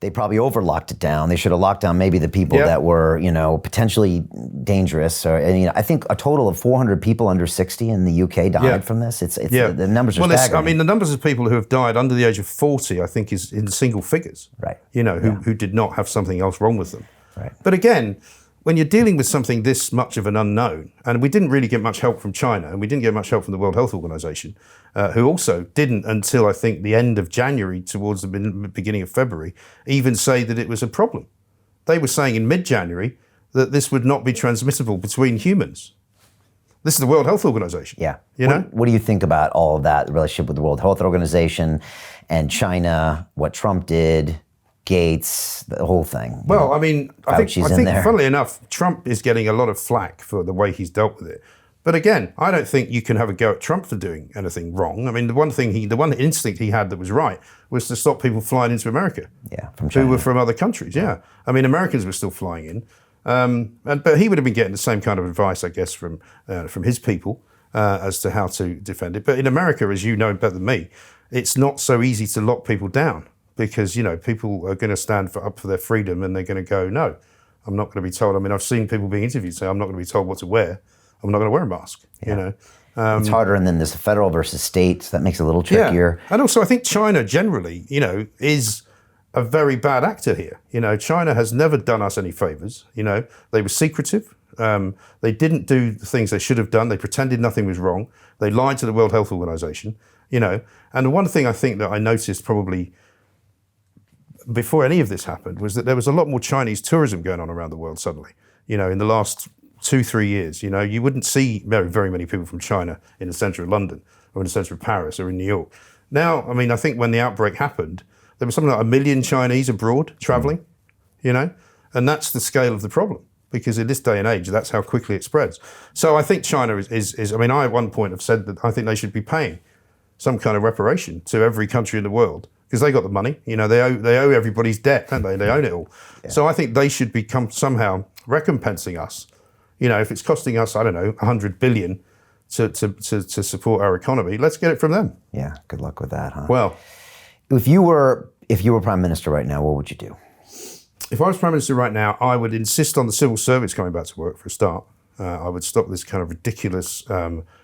They probably over-locked it down. They should have locked down maybe the people that were, potentially dangerous. Or, and, I think a total of 400 people under 60 in the UK died from this. The numbers are staggering. The numbers of people who have died under the age of 40, I think, is in single figures. Right. Who did not have something else wrong with them. Right. But again, when you're dealing with something this much of an unknown, and we didn't really get much help from China, and we didn't get much help from the World Health Organization, who also didn't until I think the end of January, towards the beginning of February, even say that it was a problem. They were saying in mid-January that this would not be transmissible between humans. This is the World Health Organization. Yeah. What do you think about all of that, the relationship with the World Health Organization and China, what Trump did, Gates, the whole thing? Well, I think funnily enough, Trump is getting a lot of flack for the way he's dealt with it. But again, I don't think you can have a go at Trump for doing anything wrong. I mean, the one instinct he had that was right was to stop people flying into America. Yeah, from China. Who were from other countries, yeah. I mean, Americans were still flying in. But he would have been getting the same kind of advice, I guess, from his people as to how to defend it. But in America, as you know better than me, it's not so easy to lock people down because, people are going to stand up for their freedom and they're going to go, no, I'm not going to be told. I mean, I've seen people being interviewed say, I'm not going to be told what to wear. I'm not going to wear a mask, it's harder, and then there's federal versus state, so that makes it a little trickier. Yeah. And also, I think China generally, is a very bad actor here. China has never done us any favors. They were secretive. They didn't do the things they should have done. They pretended nothing was wrong. They lied to the World Health Organization, And the one thing I think that I noticed probably before any of this happened was that there was a lot more Chinese tourism going on around the world suddenly, in the last 2-3 years. You wouldn't see very, very many people from China in the center of London or in the center of Paris or in New York. Now, I think when the outbreak happened, there was something like 1 million Chinese abroad traveling, and that's the scale of the problem, because in this day and age, that's how quickly it spreads. So I think China is I at one point have said that I think they should be paying some kind of reparation to every country in the world, because they got the money, they owe everybody's debt, don't they? They own it all. Yeah. So I think they should become somehow recompensing us. If it's costing us, I don't know, 100 billion to support our economy, let's get it from them. Yeah, good luck with that, huh? Well, if you were Prime Minister right now, what would you do? If I was Prime Minister right now, I would insist on the civil service coming back to work for a start. I would stop this kind of ridiculous,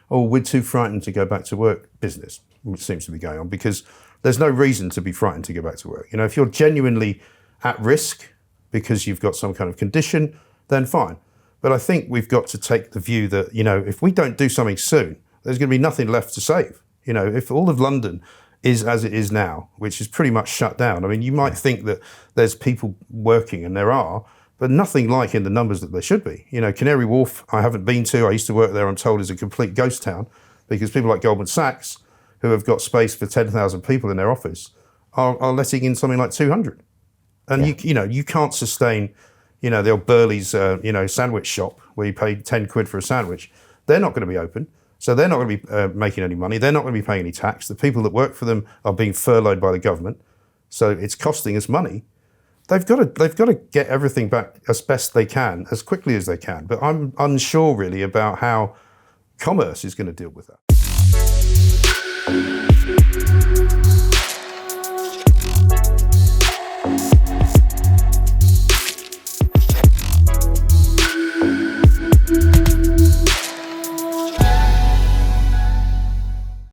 we're too frightened to go back to work business, which seems to be going on, because there's no reason to be frightened to go back to work. If you're genuinely at risk because you've got some kind of condition, then fine. But I think we've got to take the view that, if we don't do something soon, there's going to be nothing left to save. If all of London is as it is now, which is pretty much shut down. I mean, you might think that there's people working, and there are, but nothing like in the numbers that there should be. Canary Wharf, I haven't been to. I used to work there, I'm told, is a complete ghost town, because people like Goldman Sachs, who have got space for 10,000 people in their office, are letting in something like 200. And you can't sustain, the old Burley's, sandwich shop where you pay 10 quid for a sandwich. They're not going to be open. So they're not going to be making any money. They're not going to be paying any tax. The people that work for them are being furloughed by the government. So it's costing us money. They've got to get everything back as best they can, as quickly as they can. But I'm unsure really about how commerce is going to deal with that.